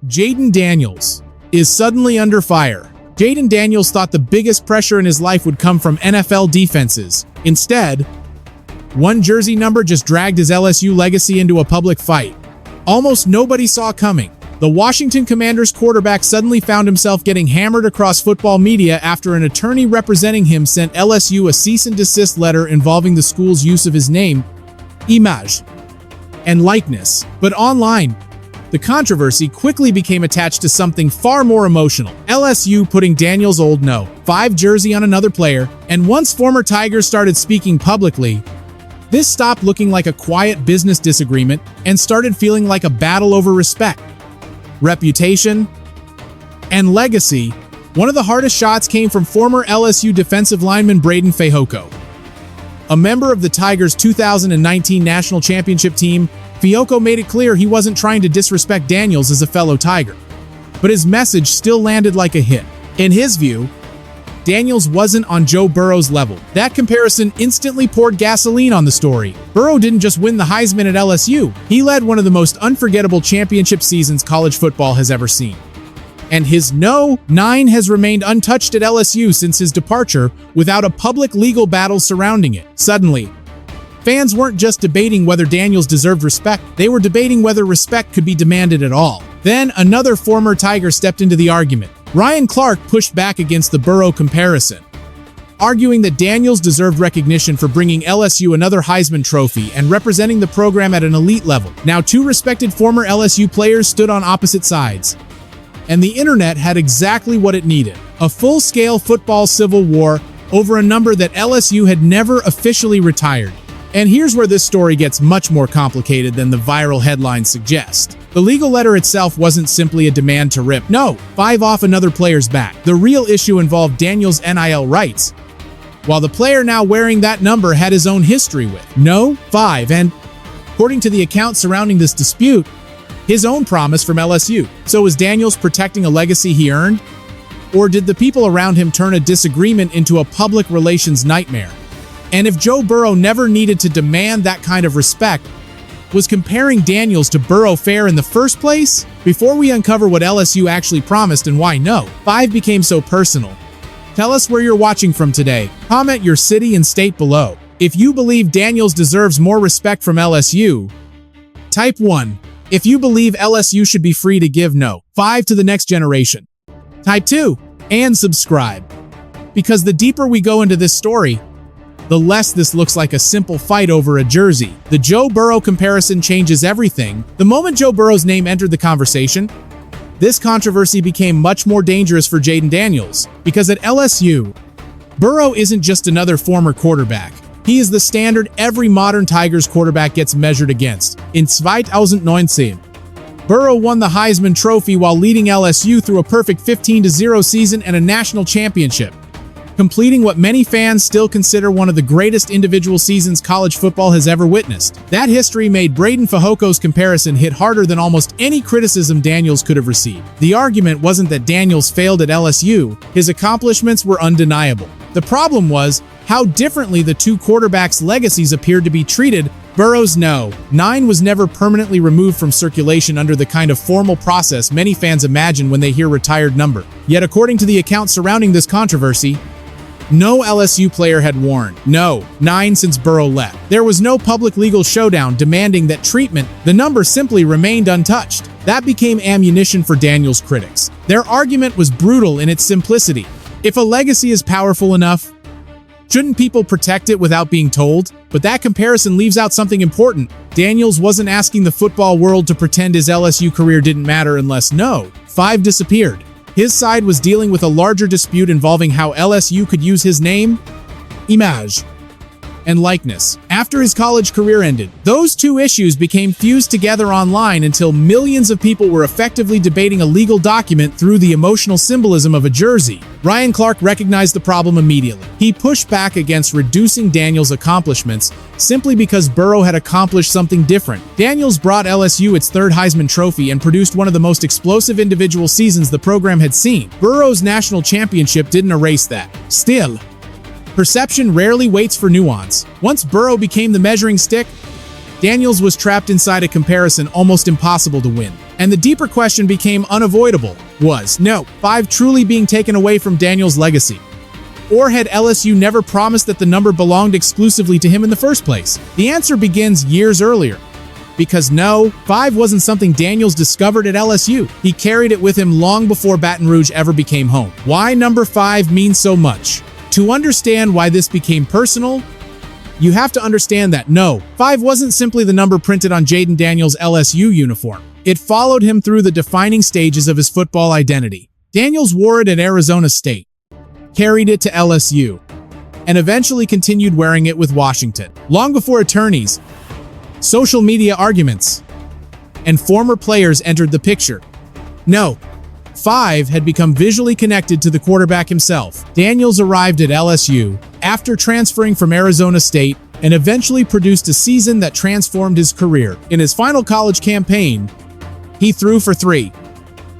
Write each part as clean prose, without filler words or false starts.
Jayden Daniels is suddenly under fire. Jayden Daniels thought the biggest pressure in his life would come from NFL defenses. Instead, one jersey number just dragged his LSU legacy into a public fight. Almost nobody saw coming. The Washington Commanders quarterback suddenly found himself getting hammered across football media after an attorney representing him sent LSU a cease-and-desist letter involving the school's use of his name, image, and likeness. But online, the controversy quickly became attached to something far more emotional. LSU putting Daniels' old No. 5 jersey on another player, and once former Tigers started speaking publicly, this stopped looking like a quiet business disagreement and started feeling like a battle over respect, reputation, and legacy. One of the hardest shots came from former LSU defensive lineman Jayden Fehoko. A member of the Tigers' 2019 national championship team, Fehoko made it clear he wasn't trying to disrespect Daniels as a fellow Tiger. But his message still landed like a hit. In his view, Daniels wasn't on Joe Burrow's level. That comparison instantly poured gasoline on the story. Burrow didn't just win the Heisman at LSU, he led one of the most unforgettable championship seasons college football has ever seen. And his No. 9 has remained untouched at LSU since his departure without a public legal battle surrounding it. Suddenly, fans weren't just debating whether Daniels deserved respect, they were debating whether respect could be demanded at all. Then another former Tiger stepped into the argument. Ryan Clark pushed back against the Burrow comparison, arguing that Daniels deserved recognition for bringing LSU another Heisman Trophy and representing the program at an elite level. Now, two respected former LSU players stood on opposite sides, and the internet had exactly what it needed: a full-scale football civil war over a number that LSU had never officially retired. And here's where this story gets much more complicated than the viral headlines suggest. The legal letter itself wasn't simply a demand to rip No. 5 off another player's back. The real issue involved Daniels' NIL rights, while the player now wearing that number had his own history with No. 5 and, according to the account surrounding this dispute, his own promise from LSU. So was Daniels protecting a legacy he earned? Or did the people around him turn a disagreement into a public relations nightmare? And if Joe Burrow never needed to demand that kind of respect, was comparing Daniels to Burrow fair in the first place? Before we uncover what LSU actually promised and why No. 5 became so personal, tell us where you're watching from today. Comment your city and state below. If you believe Daniels deserves more respect from LSU, type 1. If you believe LSU should be free to give No. 5 to the next generation, type 2. And subscribe. Because the deeper we go into this story, the less this looks like a simple fight over a jersey. The Joe Burrow comparison changes everything. The moment Joe Burrow's name entered the conversation, this controversy became much more dangerous for Jayden Daniels. Because at LSU, Burrow isn't just another former quarterback. He is the standard every modern Tigers quarterback gets measured against. In 2019, Burrow won the Heisman Trophy while leading LSU through a perfect 15-0 season and a national championship, completing what many fans still consider one of the greatest individual seasons college football has ever witnessed. That history made Jayden Fehoko's comparison hit harder than almost any criticism Daniels could have received. The argument wasn't that Daniels failed at LSU, his accomplishments were undeniable. The problem was how differently the two quarterbacks' legacies appeared to be treated. Burrow's No. 9 was never permanently removed from circulation under the kind of formal process many fans imagine when they hear retired number. Yet according to the account surrounding this controversy, no LSU player had worn No. 9 since Burrow left. There was no public legal showdown demanding that treatment. The number simply remained untouched. That became ammunition for Daniels' critics. Their argument was brutal in its simplicity. If a legacy is powerful enough, shouldn't people protect it without being told? But that comparison leaves out something important. Daniels wasn't asking the football world to pretend his LSU career didn't matter unless No. 5 disappeared. His side was dealing with a larger dispute involving how LSU could use his name, image, and likeness. After his college career ended, those two issues became fused together online until millions of people were effectively debating a legal document through the emotional symbolism of a jersey. Ryan Clark recognized the problem immediately. He pushed back against reducing Daniels' accomplishments simply because Burrow had accomplished something different. Daniels brought LSU its third Heisman Trophy and produced one of the most explosive individual seasons the program had seen. Burrow's national championship didn't erase that. Still, perception rarely waits for nuance. Once Burrow became the measuring stick, Daniels was trapped inside a comparison almost impossible to win. And the deeper question became unavoidable. Was 5 truly being taken away from Daniels' legacy? Or had LSU never promised that the number belonged exclusively to him in the first place? The answer begins years earlier. Because 5 wasn't something Daniels discovered at LSU. He carried it with him long before Baton Rouge ever became home. Why number 5 means so much? To understand why this became personal, you have to understand that 5 wasn't simply the number printed on Jayden Daniels' LSU uniform. It followed him through the defining stages of his football identity. Daniels wore it at Arizona State, carried it to LSU, and eventually continued wearing it with Washington. Long before attorneys, social media arguments, and former players entered the picture, 5 had become visually connected to the quarterback himself. Daniels arrived at LSU after transferring from Arizona State and eventually produced a season that transformed his career. In his final college campaign, he threw for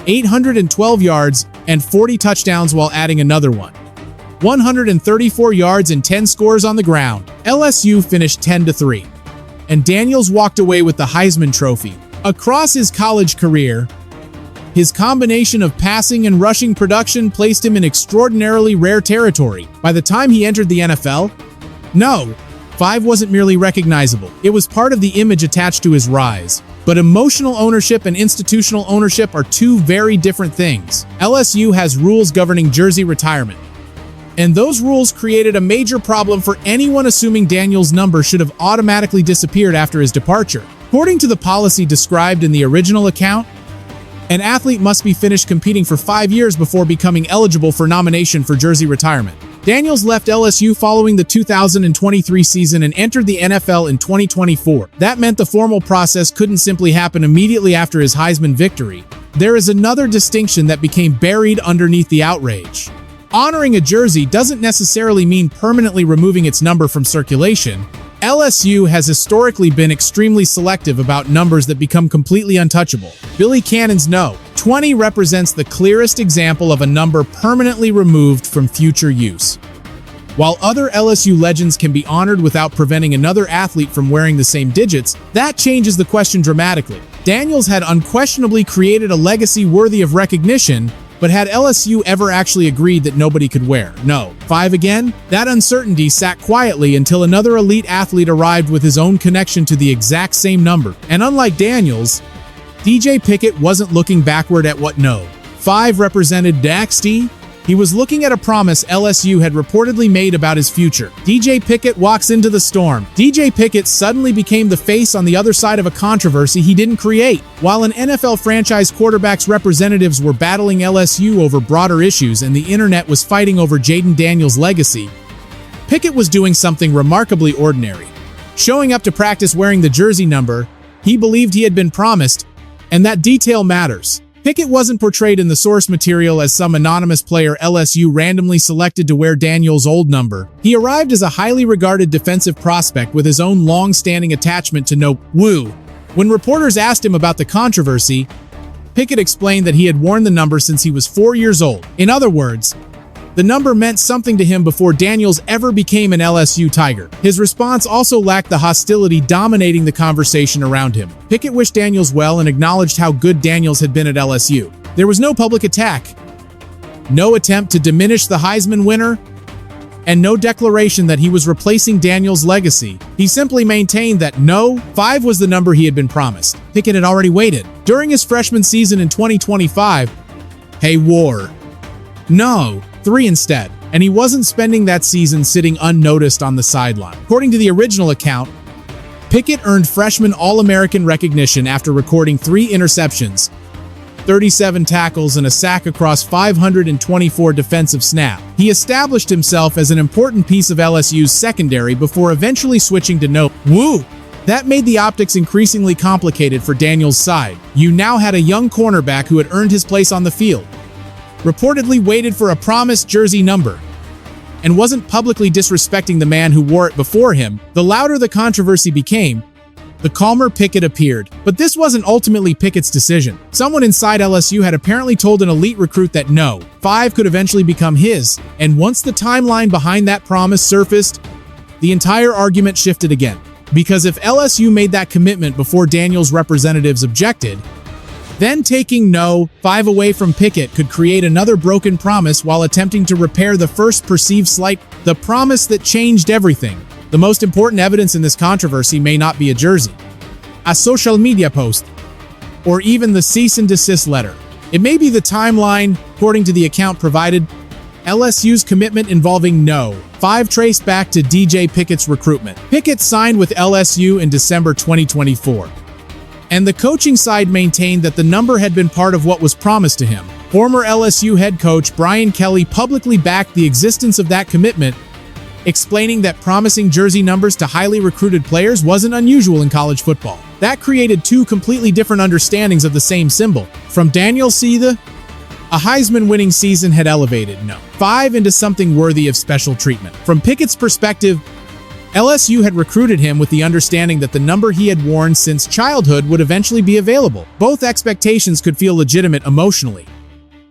812 yards and 40 touchdowns while adding another 134 yards and 10 scores on the ground. LSU finished 10-3, and Daniels walked away with the Heisman Trophy. Across his college career, his combination of passing and rushing production placed him in extraordinarily rare territory. By the time he entered the NFL, 5 wasn't merely recognizable. It was part of the image attached to his rise. But emotional ownership and institutional ownership are two very different things. LSU has rules governing jersey retirement, and those rules created a major problem for anyone assuming Daniels' number should have automatically disappeared after his departure. According to the policy described in the original account, an athlete must be finished competing for 5 years before becoming eligible for nomination for jersey retirement. Daniels left LSU following the 2023 season and entered the NFL in 2024. That meant the formal process couldn't simply happen immediately after his Heisman victory. There is another distinction that became buried underneath the outrage. Honoring a jersey doesn't necessarily mean permanently removing its number from circulation. LSU has historically been extremely selective about numbers that become completely untouchable. Billy Cannon's 20 represents the clearest example of a number permanently removed from future use. While other LSU legends can be honored without preventing another athlete from wearing the same digits, that changes the question dramatically. Daniels had unquestionably created a legacy worthy of recognition, but had LSU ever actually agreed that nobody could wear 5 again? That uncertainty sat quietly until another elite athlete arrived with his own connection to the exact same number. And unlike Daniels, DJ Pickett wasn't looking backward at what 5 represented. He was looking at a promise LSU had reportedly made about his future. DJ Pickett walks into the storm. DJ Pickett suddenly became the face on the other side of a controversy he didn't create. While an NFL franchise quarterback's representatives were battling LSU over broader issues and the internet was fighting over Jayden Daniels' legacy, Pickett was doing something remarkably ordinary. Showing up to practice wearing the jersey number he believed he had been promised, and that detail matters. Pickett wasn't portrayed in the source material as some anonymous player LSU randomly selected to wear Daniels' old number. He arrived as a highly regarded defensive prospect with his own long-standing attachment to When reporters asked him about the controversy, Pickett explained that he had worn the number since he was 4 years old. In other words, the number meant something to him before Daniels ever became an LSU Tiger. His response also lacked the hostility dominating the conversation around him. Pickett wished Daniels well and acknowledged how good Daniels had been at LSU. There was no public attack, no attempt to diminish the Heisman winner, and no declaration that he was replacing Daniels' legacy. He simply maintained that 5 was the number he had been promised. Pickett had already waited. During his freshman season in 2025, he wore 3 instead, and he wasn't spending that season sitting unnoticed on the sideline. According to the original account, Pickett earned freshman All-American recognition after recording 3 interceptions, 37 tackles, and a sack across 524 defensive snaps. He established himself as an important piece of LSU's secondary before eventually switching to That made the optics increasingly complicated for Daniels' side. You now had a young cornerback who had earned his place on the field, reportedly waited for a promised jersey number, and wasn't publicly disrespecting the man who wore it before him. The louder the controversy became, the calmer Pickett appeared. But this wasn't ultimately Pickett's decision. Someone inside LSU had apparently told an elite recruit that 5 could eventually become his, and once the timeline behind that promise surfaced, the entire argument shifted again. Because if LSU made that commitment before Daniels' representatives objected, then taking No. 5 away from Pickett could create another broken promise while attempting to repair the first perceived slight, the promise that changed everything. The most important evidence in this controversy may not be a jersey, a social media post, or even the cease-and-desist letter. It may be the timeline, according to the account provided. LSU's commitment involving No. 5 traced back to DJ Pickett's recruitment. Pickett signed with LSU in December 2024. And the coaching side maintained that the number had been part of what was promised to him. Former LSU head coach Brian Kelly publicly backed the existence of that commitment, explaining that promising jersey numbers to highly recruited players wasn't unusual in college football. That created two completely different understandings of the same symbol. From Daniels' side, a Heisman-winning season had elevated No. 5 into something worthy of special treatment. From Pickett's perspective, LSU had recruited him with the understanding that the number he had worn since childhood would eventually be available. Both expectations could feel legitimate emotionally,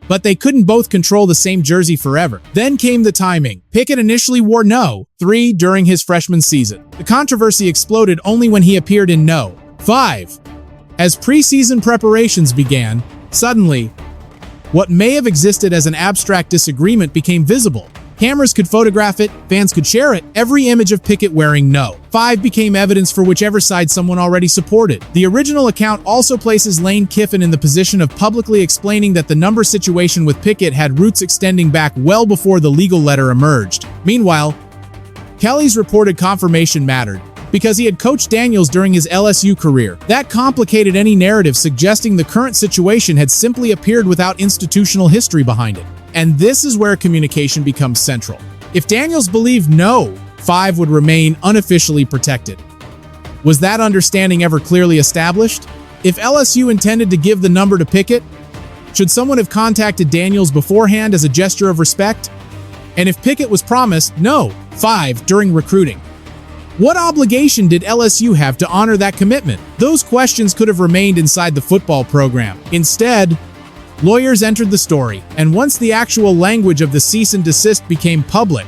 but they couldn't both control the same jersey forever. Then came the timing. Pickett initially wore No. 3 during his freshman season. The controversy exploded only when he appeared in No. 5. As preseason preparations began, suddenly, what may have existed as an abstract disagreement became visible. Cameras could photograph it, fans could share it. Every image of Pickett wearing No. 5 became evidence for whichever side someone already supported. The original account also places Lane Kiffin in the position of publicly explaining that the number situation with Pickett had roots extending back well before the legal letter emerged. Meanwhile, Kelly's reported confirmation mattered because he had coached Daniels during his LSU career. That complicated any narrative suggesting the current situation had simply appeared without institutional history behind it. And this is where communication becomes central. If Daniels believed No. 5 would remain unofficially protected, was that understanding ever clearly established? If LSU intended to give the number to Pickett, should someone have contacted Daniels beforehand as a gesture of respect? And if Pickett was promised No. 5 during recruiting, what obligation did LSU have to honor that commitment? Those questions could have remained inside the football program. Instead, lawyers entered the story, and once the actual language of the cease and desist became public,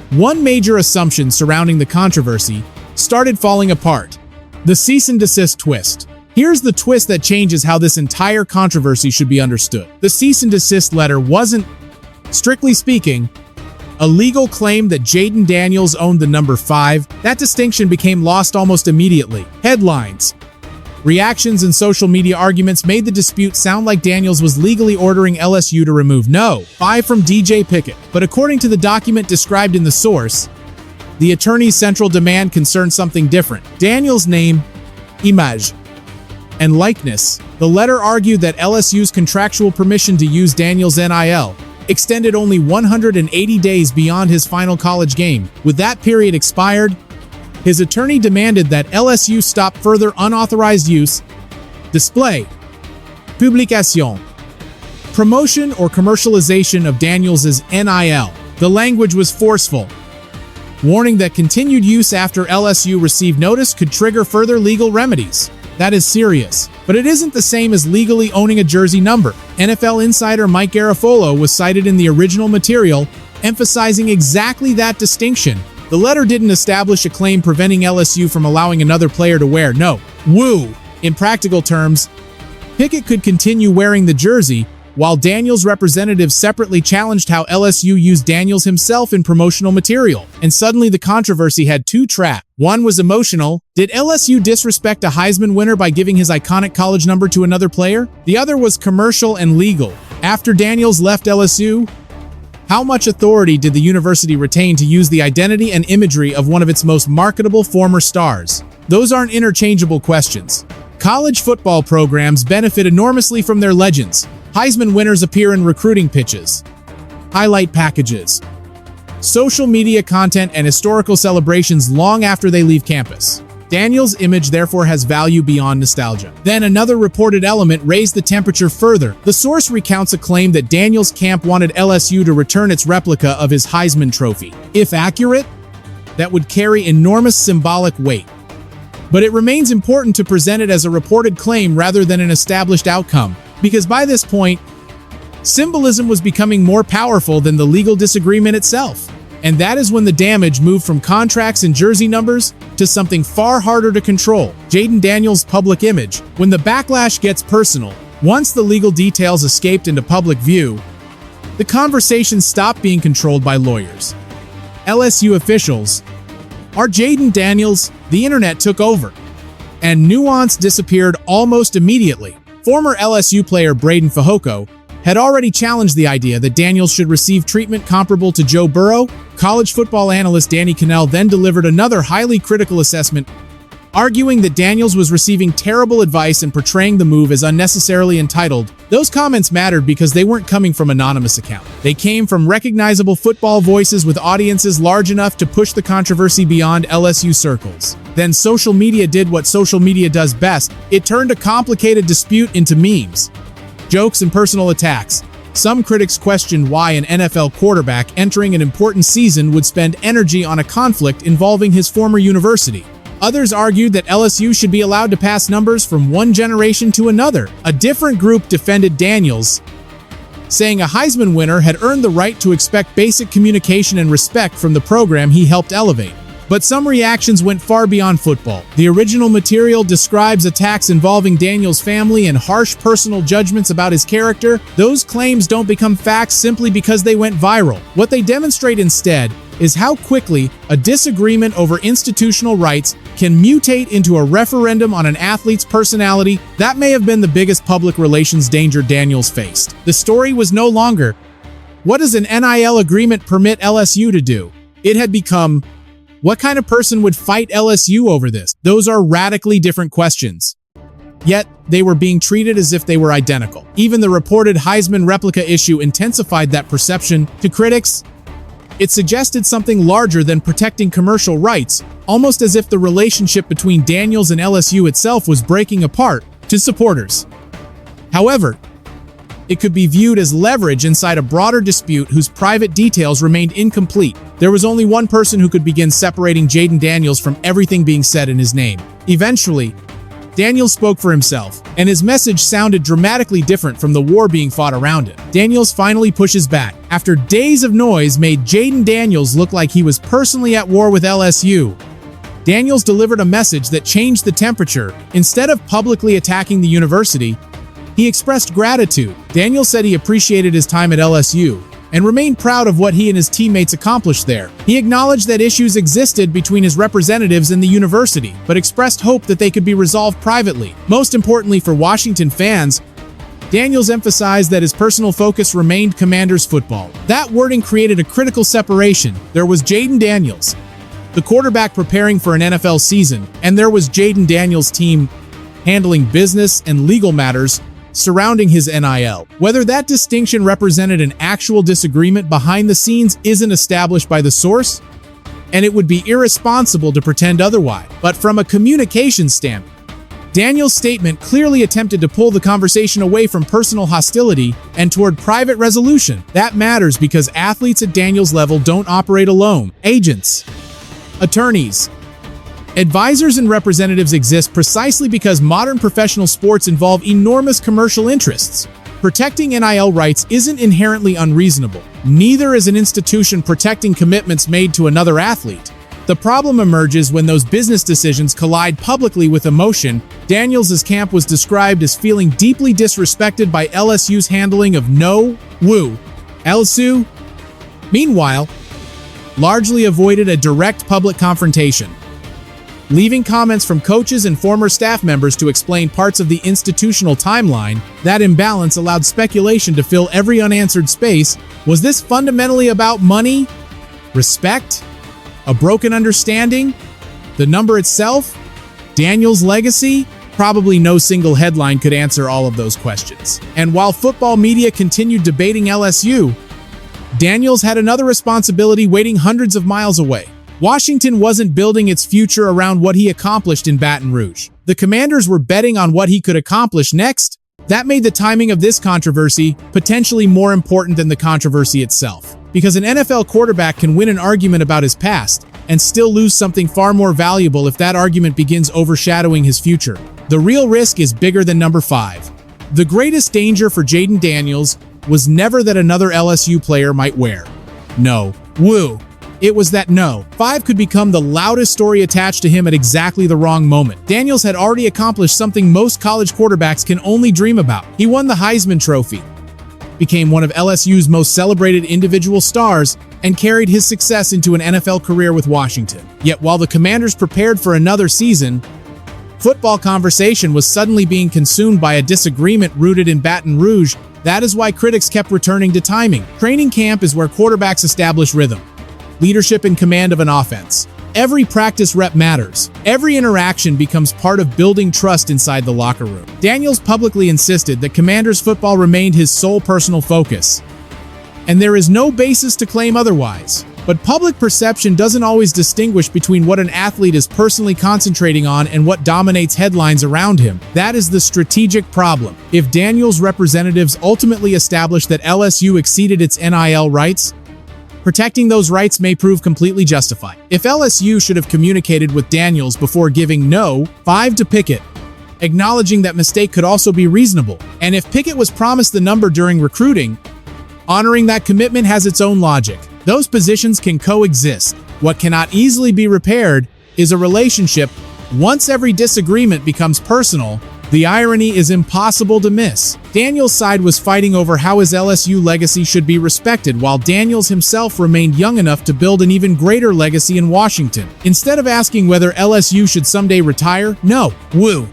one major assumption surrounding the controversy started falling apart: the cease and desist twist. Here's the twist that changes how this entire controversy should be understood. The cease and desist letter wasn't, strictly speaking, a legal claim that Jayden Daniels owned the number 5. That distinction became lost almost immediately. Headlines, reactions, and social media arguments made the dispute sound like Daniels was legally ordering LSU to remove No. 5 from DJ Pickett. But according to the document described in the source, the attorney's central demand concerned something different: Daniels' name, image, and likeness. The letter argued that LSU's contractual permission to use Daniels' NIL extended only 180 days beyond his final college game. With that period expired, his attorney demanded that LSU stop further unauthorized use, display, publication, promotion, or commercialization of Daniels' NIL. The language was forceful, warning that continued use after LSU received notice could trigger further legal remedies. That is serious. But it isn't the same as legally owning a jersey number. NFL insider Mike Garafolo was cited in the original material, emphasizing exactly that distinction. The letter didn't establish a claim preventing LSU from allowing another player to wear No. Woo. In practical terms, Pickett could continue wearing the jersey, while Daniels' representatives separately challenged how LSU used Daniels himself in promotional material. And suddenly the controversy had two tracks. One was emotional. Did LSU disrespect a Heisman winner by giving his iconic college number to another player? The other was commercial and legal. After Daniels left LSU, how much authority did the university retain to use the identity and imagery of one of its most marketable former stars? Those aren't interchangeable questions. College football programs benefit enormously from their legends. Heisman winners appear in recruiting pitches, highlight packages, social media content, and historical celebrations long after they leave campus. Daniels' image therefore has value beyond nostalgia. Then another reported element raised the temperature further. The source recounts a claim that Daniels' camp wanted LSU to return its replica of his Heisman trophy. If accurate, that would carry enormous symbolic weight. But it remains important to present it as a reported claim rather than an established outcome, because by this point, symbolism was becoming more powerful than the legal disagreement itself. And that is when the damage moved from contracts and jersey numbers to something far harder to control: Jayden Daniels' public image. When the backlash gets personal, once the legal details escaped into public view, the conversation stopped being controlled by lawyers, LSU officials, or Jayden Daniels. The internet took over, and nuance disappeared almost immediately. Former LSU player Braden Fehoko had already challenged the idea that Daniels should receive treatment comparable to Joe Burrow. College football analyst Danny Cannell then delivered another highly critical assessment, arguing that Daniels was receiving terrible advice and portraying the move as unnecessarily entitled. Those comments mattered because they weren't coming from anonymous accounts. They came from recognizable football voices with audiences large enough to push the controversy beyond LSU circles. Then social media did what social media does best: it turned a complicated dispute into memes, jokes, and personal attacks. Some critics questioned why an NFL quarterback entering an important season would spend energy on a conflict involving his former university. Others argued that LSU should be allowed to pass numbers from one generation to another. A different group defended Daniels, saying a Heisman winner had earned the right to expect basic communication and respect from the program he helped elevate. But some reactions went far beyond football. The original material describes attacks involving Daniels' family and harsh personal judgments about his character. Those claims don't become facts simply because they went viral. What they demonstrate instead is how quickly a disagreement over institutional rights can mutate into a referendum on an athlete's personality. That may have been the biggest public relations danger Daniels faced. The story was no longer, what does an NIL agreement permit LSU to do? It had become, what kind of person would fight LSU over this? Those are radically different questions. Yet, they were being treated as if they were identical. Even the reported Heisman replica issue intensified that perception. To critics, it suggested something larger than protecting commercial rights, almost as if the relationship between Daniels and LSU itself was breaking apart. To supporters, however, it could be viewed as leverage inside a broader dispute whose private details remained incomplete. There was only one person who could begin separating Jayden Daniels from everything being said in his name. Eventually, Daniels spoke for himself, and his message sounded dramatically different from the war being fought around it. Daniels finally pushes back. After days of noise made Jayden Daniels look like he was personally at war with LSU, Daniels delivered a message that changed the temperature. Instead of publicly attacking the university, he expressed gratitude. Daniels said he appreciated his time at LSU and remained proud of what he and his teammates accomplished there. He acknowledged that issues existed between his representatives and the university, but expressed hope that they could be resolved privately. Most importantly for Washington fans, Daniels emphasized that his personal focus remained Commanders football. That wording created a critical separation. There was Jayden Daniels, the quarterback preparing for an NFL season, and there was Jayden Daniels' team handling business and legal matters surrounding his NIL. Whether that distinction represented an actual disagreement behind the scenes isn't established by the source, and it would be irresponsible to pretend otherwise. But from a communication standpoint, Daniels' statement clearly attempted to pull the conversation away from personal hostility and toward private resolution. That matters because athletes at Daniels' level don't operate alone. Agents, attorneys, advisors, and representatives exist precisely because modern professional sports involve enormous commercial interests. Protecting NIL rights isn't inherently unreasonable. Neither is an institution protecting commitments made to another athlete. The problem emerges when those business decisions collide publicly with emotion. Daniels' camp was described as feeling deeply disrespected by LSU's handling of no-woo. LSU, meanwhile, largely avoided a direct public confrontation, leaving comments from coaches and former staff members to explain parts of the institutional timeline. That imbalance allowed speculation to fill every unanswered space. Was this fundamentally about money? Respect? A broken understanding? The number itself? Daniels' legacy? Probably no single headline could answer all of those questions. And while football media continued debating LSU, Daniels had another responsibility waiting hundreds of miles away. Washington wasn't building its future around what he accomplished in Baton Rouge. The Commanders were betting on what he could accomplish next. That made the timing of this controversy potentially more important than the controversy itself. Because an NFL quarterback can win an argument about his past and still lose something far more valuable if that argument begins overshadowing his future. The real risk is bigger than number 5. The greatest danger for Jayden Daniels was never that another LSU player might wear no-woo It was that no, 5 could become the loudest story attached to him at exactly the wrong moment. Daniels had already accomplished something most college quarterbacks can only dream about. He won the Heisman Trophy, became one of LSU's most celebrated individual stars, and carried his success into an NFL career with Washington. Yet while the Commanders prepared for another season, football conversation was suddenly being consumed by a disagreement rooted in Baton Rouge. That is why critics kept returning to timing. Training camp is where quarterbacks establish rhythm, leadership, and command of an offense. Every practice rep matters. Every interaction becomes part of building trust inside the locker room. Daniels publicly insisted that Commanders football remained his sole personal focus, and there is no basis to claim otherwise. But public perception doesn't always distinguish between what an athlete is personally concentrating on and what dominates headlines around him. That is the strategic problem. If Daniels' representatives ultimately establish that LSU exceeded its NIL rights, protecting those rights may prove completely justified. If LSU should have communicated with Daniels before giving no 5 to Pickett, acknowledging that mistake could also be reasonable. And if Pickett was promised the number during recruiting, honoring that commitment has its own logic. Those positions can coexist. What cannot easily be repaired is a relationship. Once every disagreement becomes personal, the irony is impossible to miss. Daniels' side was fighting over how his LSU legacy should be respected, while Daniels himself remained young enough to build an even greater legacy in Washington. Instead of asking whether LSU should someday retire, no, woo.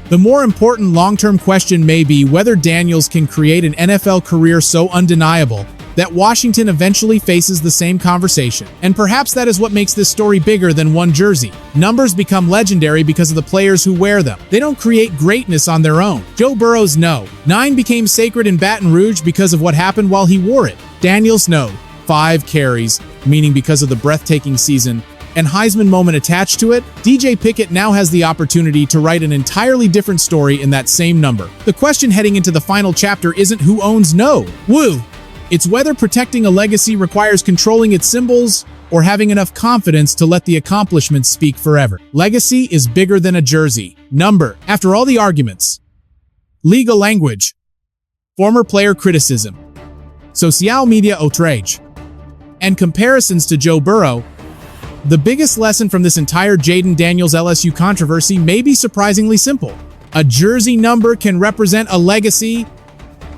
The more important long-term question may be whether Daniels can create an NFL career so undeniable that Washington eventually faces the same conversation. And perhaps that is what makes this story bigger than one jersey. Numbers become legendary because of the players who wear them. They don't create greatness on their own. Joe Burrow's no 9 became sacred in Baton Rouge because of what happened while he wore it. Daniels' no 5 carries, meaning because of the breathtaking season and Heisman moment attached to it. DJ Pickett now has the opportunity to write an entirely different story in that same number. The question heading into the final chapter isn't who owns no woo. It's whether protecting a legacy requires controlling its symbols or having enough confidence to let the accomplishments speak forever. Legacy is bigger than a jersey. Number. After all the arguments, legal language, former player criticism, social media outrage, and comparisons to Joe Burrow, the biggest lesson from this entire Jayden Daniels LSU controversy may be surprisingly simple. A jersey number can represent a legacy,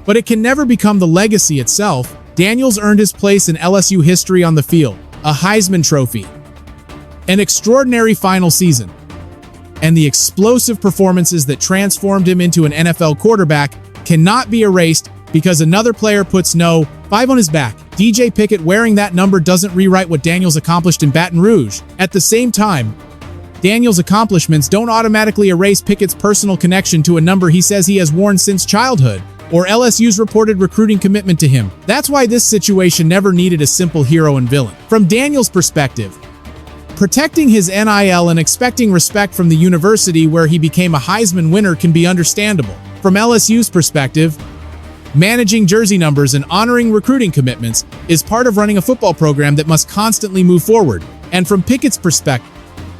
but it can never become the legacy itself. Daniels earned his place in LSU history on the field, a Heisman Trophy, an extraordinary final season, and the explosive performances that transformed him into an NFL quarterback cannot be erased because another player puts no 5 on his back. DJ Pickett wearing that number doesn't rewrite what Daniels accomplished in Baton Rouge. At the same time, Daniels' accomplishments don't automatically erase Pickett's personal connection to a number he says he has worn since childhood, or LSU's reported recruiting commitment to him. That's why this situation never needed a simple hero and villain. From Daniels' perspective, protecting his NIL and expecting respect from the university where he became a Heisman winner can be understandable. From LSU's perspective, managing jersey numbers and honoring recruiting commitments is part of running a football program that must constantly move forward. And from Pickett's perspective,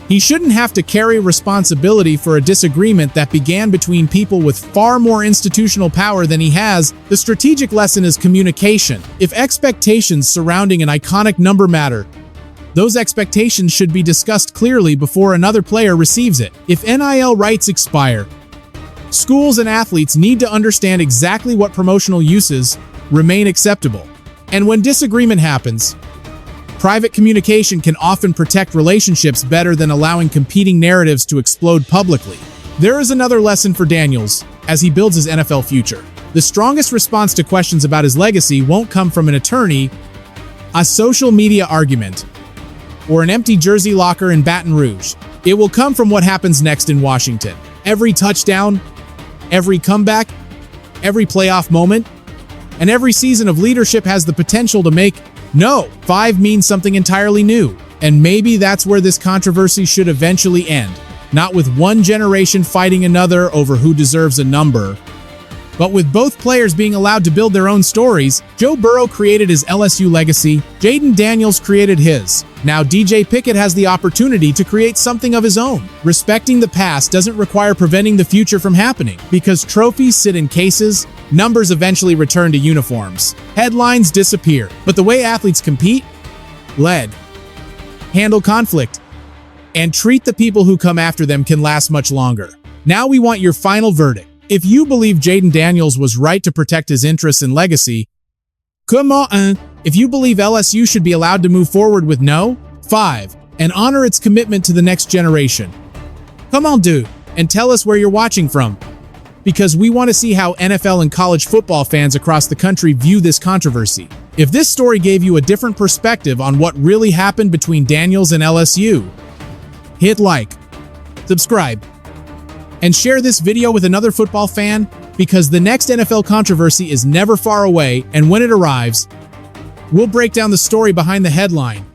he shouldn't have to carry responsibility for a disagreement that began between people with far more institutional power than he has. The strategic lesson is communication. If expectations surrounding an iconic number matter, those expectations should be discussed clearly before another player receives it. If NIL rights expire, schools and athletes need to understand exactly what promotional uses remain acceptable. And when disagreement happens, private communication can often protect relationships better than allowing competing narratives to explode publicly. There is another lesson for Daniels as he builds his NFL future. The strongest response to questions about his legacy won't come from an attorney, a social media argument, or an empty jersey locker in Baton Rouge. It will come from what happens next in Washington. Every touchdown, every comeback, every playoff moment, and every season of leadership has the potential to make no 5 means something entirely new. And maybe that's where this controversy should eventually end. Not with one generation fighting another over who deserves a number, but with both players being allowed to build their own stories. Joe Burrow created his LSU legacy. Jayden Daniels created his. Now DJ Pickett has the opportunity to create something of his own. Respecting the past doesn't require preventing the future from happening, because trophies sit in cases, numbers eventually return to uniforms, headlines disappear. But the way athletes compete, lead, handle conflict, and treat the people who come after them can last much longer. Now we want your final verdict. If you believe Jayden Daniels was right to protect his interests and legacy, come on. If you believe LSU should be allowed to move forward with no, 5, and honor its commitment to the next generation. Come on, dude, and tell us where you're watching from, because we want to see how NFL and college football fans across the country view this controversy. If this story gave you a different perspective on what really happened between Daniels and LSU, hit like, subscribe, and share this video with another football fan, because the next NFL controversy is never far away, and when it arrives, we'll break down the story behind the headline